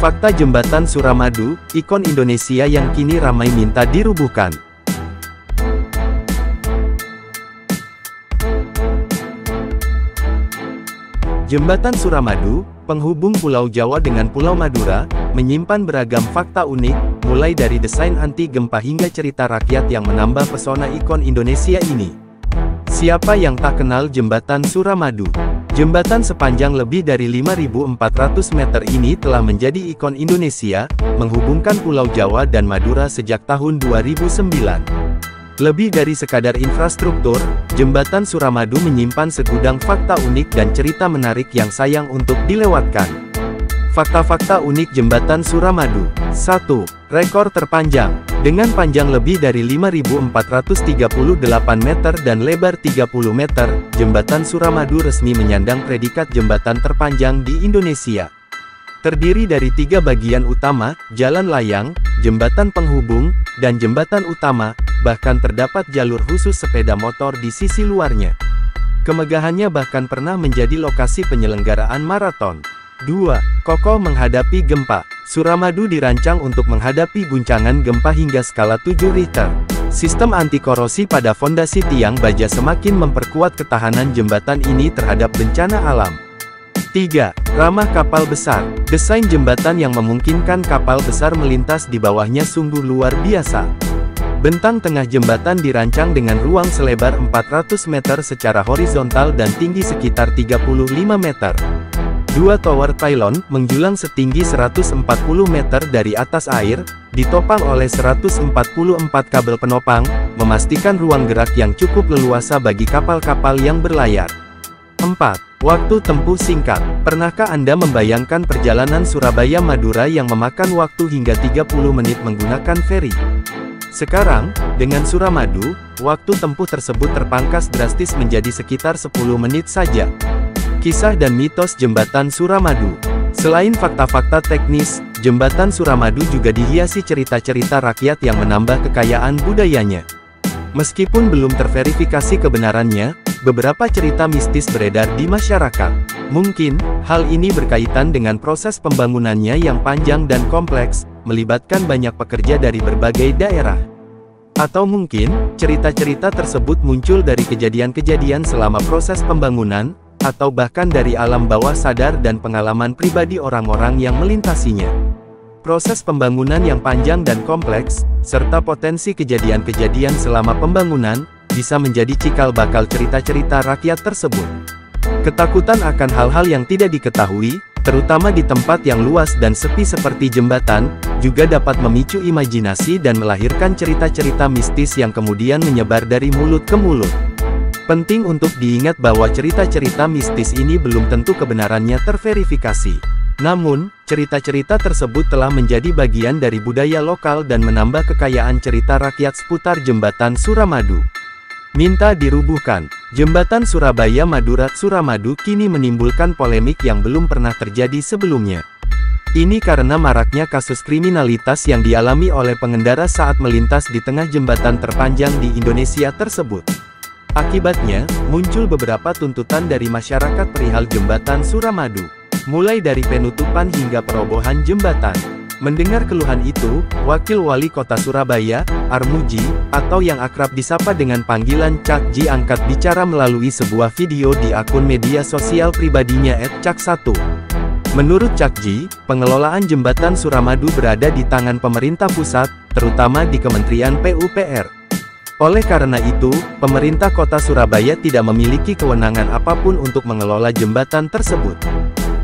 Fakta Jembatan Suramadu, ikon Indonesia yang kini ramai minta dirubuhkan. Jembatan Suramadu, penghubung Pulau Jawa dengan Pulau Madura, menyimpan beragam fakta unik, mulai dari desain anti gempa hingga cerita rakyat yang menambah pesona ikon Indonesia ini. Siapa yang tak kenal Jembatan Suramadu? Jembatan sepanjang lebih dari 5.400 meter ini telah menjadi ikon Indonesia, menghubungkan Pulau Jawa dan Madura sejak tahun 2009. Lebih dari sekadar infrastruktur, Jembatan Suramadu menyimpan segudang fakta unik dan cerita menarik yang sayang untuk dilewatkan. Fakta-fakta unik Jembatan Suramadu. 1. Rekor terpanjang. Dengan panjang lebih dari 5.438 meter dan lebar 30 meter, Jembatan Suramadu resmi menyandang predikat jembatan terpanjang di Indonesia. Terdiri dari 3 bagian utama, jalan layang, jembatan penghubung, dan jembatan utama, bahkan terdapat jalur khusus sepeda motor di sisi luarnya. Kemegahannya bahkan pernah menjadi lokasi penyelenggaraan maraton. 2. Kokoh menghadapi gempa. Suramadu dirancang untuk menghadapi guncangan gempa hingga skala 7 Richter. Sistem anti-korosi pada fondasi tiang baja semakin memperkuat ketahanan jembatan ini terhadap bencana alam. 3. Ramah kapal besar. Desain jembatan yang memungkinkan kapal besar melintas di bawahnya sungguh luar biasa. Bentang tengah jembatan dirancang dengan ruang selebar 400 meter secara horizontal dan tinggi sekitar 35 meter. 2 tower pylon, menjulang setinggi 140 meter dari atas air, ditopang oleh 144 kabel penopang, memastikan ruang gerak yang cukup leluasa bagi kapal-kapal yang berlayar. 4. Waktu tempuh singkat. Pernahkah Anda membayangkan perjalanan Surabaya-Madura yang memakan waktu hingga 30 menit menggunakan feri? Sekarang, dengan Suramadu, waktu tempuh tersebut terpangkas drastis menjadi sekitar 10 menit saja. Kisah dan mitos Jembatan Suramadu. Selain fakta-fakta teknis, Jembatan Suramadu juga dihiasi cerita-cerita rakyat yang menambah kekayaan budayanya. Meskipun belum terverifikasi kebenarannya, beberapa cerita mistis beredar di masyarakat. Mungkin, hal ini berkaitan dengan proses pembangunannya yang panjang dan kompleks, melibatkan banyak pekerja dari berbagai daerah. Atau mungkin, cerita-cerita tersebut muncul dari kejadian-kejadian selama proses pembangunan, atau bahkan dari alam bawah sadar dan pengalaman pribadi orang-orang yang melintasinya. Proses pembangunan yang panjang dan kompleks, serta potensi kejadian-kejadian selama pembangunan, bisa menjadi cikal bakal cerita-cerita rakyat tersebut. Ketakutan akan hal-hal yang tidak diketahui, terutama di tempat yang luas dan sepi seperti jembatan, juga dapat memicu imajinasi dan melahirkan cerita-cerita mistis yang kemudian menyebar dari mulut ke mulut. Penting untuk diingat bahwa cerita-cerita mistis ini belum tentu kebenarannya terverifikasi. Namun, cerita-cerita tersebut telah menjadi bagian dari budaya lokal dan menambah kekayaan cerita rakyat seputar Jembatan Suramadu. Minta dirubuhkan. Jembatan Surabaya-Madura Suramadu kini menimbulkan polemik yang belum pernah terjadi sebelumnya. Ini karena maraknya kasus kriminalitas yang dialami oleh pengendara saat melintas di tengah jembatan terpanjang di Indonesia tersebut. Akibatnya, muncul beberapa tuntutan dari masyarakat perihal Jembatan Suramadu, mulai dari penutupan hingga perobohan jembatan. Mendengar keluhan itu, Wakil Wali Kota Surabaya, Armuji, atau yang akrab disapa dengan panggilan Cak Ji angkat bicara melalui sebuah video di akun media sosial pribadinya @cak1. Menurut Cak Ji, pengelolaan Jembatan Suramadu berada di tangan pemerintah pusat, terutama di Kementerian PUPR. Oleh karena itu, pemerintah kota Surabaya tidak memiliki kewenangan apapun untuk mengelola jembatan tersebut.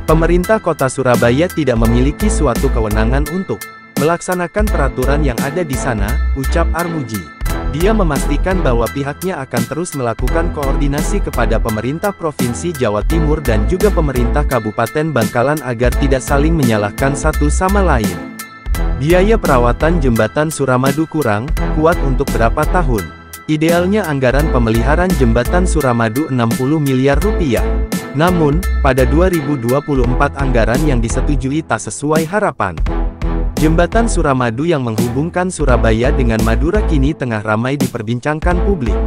Pemerintah kota Surabaya tidak memiliki suatu kewenangan untuk melaksanakan peraturan yang ada di sana, ucap Armuji. Dia memastikan bahwa pihaknya akan terus melakukan koordinasi kepada pemerintah Provinsi Jawa Timur dan juga pemerintah Kabupaten Bangkalan agar tidak saling menyalahkan satu sama lain. Biaya perawatan Jembatan Suramadu kurang kuat untuk berapa tahun? Idealnya anggaran pemeliharaan Jembatan Suramadu 60 miliar rupiah. Namun, pada 2024 anggaran yang disetujui tak sesuai harapan. Jembatan Suramadu yang menghubungkan Surabaya dengan Madura kini tengah ramai diperbincangkan publik.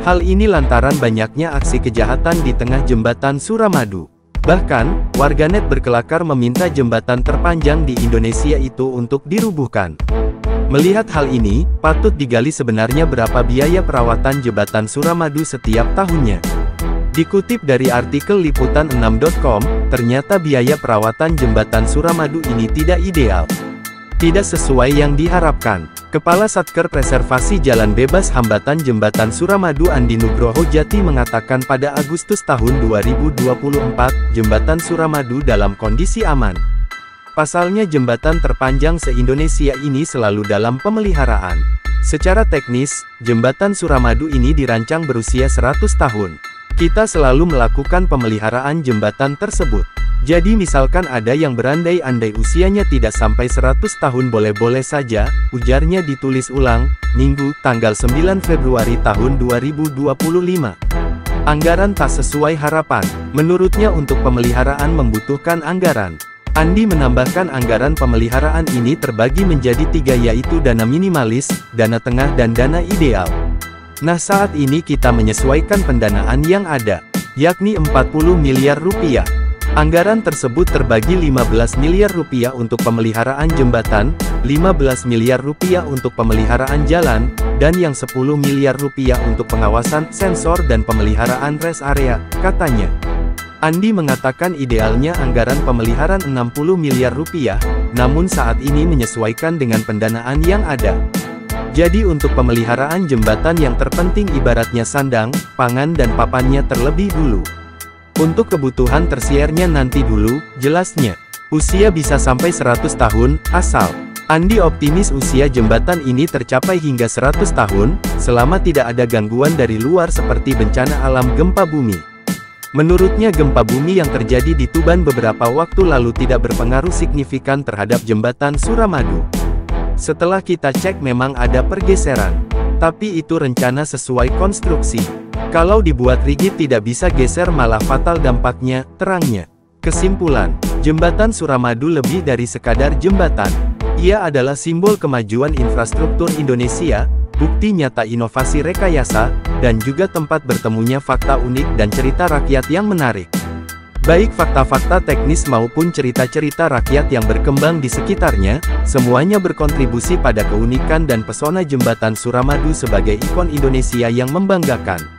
Hal ini lantaran banyaknya aksi kejahatan di tengah Jembatan Suramadu. Bahkan, warganet berkelakar meminta jembatan terpanjang di Indonesia itu untuk dirubuhkan. Melihat hal ini, patut digali sebenarnya berapa biaya perawatan jembatan Suramadu setiap tahunnya. Dikutip dari artikel liputan6.com, ternyata biaya perawatan jembatan Suramadu ini tidak ideal. Tidak sesuai yang diharapkan. Kepala Satker Preservasi Jalan Bebas Hambatan Jembatan Suramadu Andi Nugroho Jati mengatakan pada Agustus tahun 2024, jembatan Suramadu dalam kondisi aman. Pasalnya jembatan terpanjang se-Indonesia ini selalu dalam pemeliharaan. Secara teknis, jembatan Suramadu ini dirancang berusia 100 tahun. Kita selalu melakukan pemeliharaan jembatan tersebut. Jadi misalkan ada yang berandai-andai usianya tidak sampai 100 tahun boleh-boleh saja, ujarnya ditulis ulang, Minggu, tanggal 9 Februari tahun 2025. Anggaran tak sesuai harapan. Menurutnya untuk pemeliharaan membutuhkan anggaran. Andi menambahkan anggaran pemeliharaan ini terbagi menjadi 3 yaitu dana minimalis, dana tengah dan dana ideal. Nah saat ini kita menyesuaikan pendanaan yang ada, yakni 40 miliar rupiah. Anggaran tersebut terbagi 15 miliar rupiah untuk pemeliharaan jembatan, 15 miliar rupiah untuk pemeliharaan jalan, dan yang 10 miliar rupiah untuk pengawasan, sensor dan pemeliharaan rest area, katanya. Andi mengatakan idealnya anggaran pemeliharaan 60 miliar rupiah, namun saat ini menyesuaikan dengan pendanaan yang ada. Jadi untuk pemeliharaan jembatan yang terpenting ibaratnya sandang, pangan dan papannya terlebih dulu. Untuk kebutuhan tersiernya nanti dulu, jelasnya. Usia bisa sampai 100 tahun, asal. Andi optimis usia jembatan ini tercapai hingga 100 tahun, selama tidak ada gangguan dari luar seperti bencana alam gempa bumi. Menurutnya gempa bumi yang terjadi di Tuban beberapa waktu lalu tidak berpengaruh signifikan terhadap jembatan Suramadu. Setelah kita cek memang ada pergeseran. Tapi itu rencana sesuai konstruksi. Kalau dibuat rigid tidak bisa geser malah fatal dampaknya, terangnya. Kesimpulan, jembatan Suramadu lebih dari sekadar jembatan. Ia adalah simbol kemajuan infrastruktur Indonesia, bukti nyata inovasi rekayasa, dan juga tempat bertemunya fakta unik dan cerita rakyat yang menarik. Baik fakta-fakta teknis maupun cerita-cerita rakyat yang berkembang di sekitarnya, semuanya berkontribusi pada keunikan dan pesona jembatan Suramadu sebagai ikon Indonesia yang membanggakan.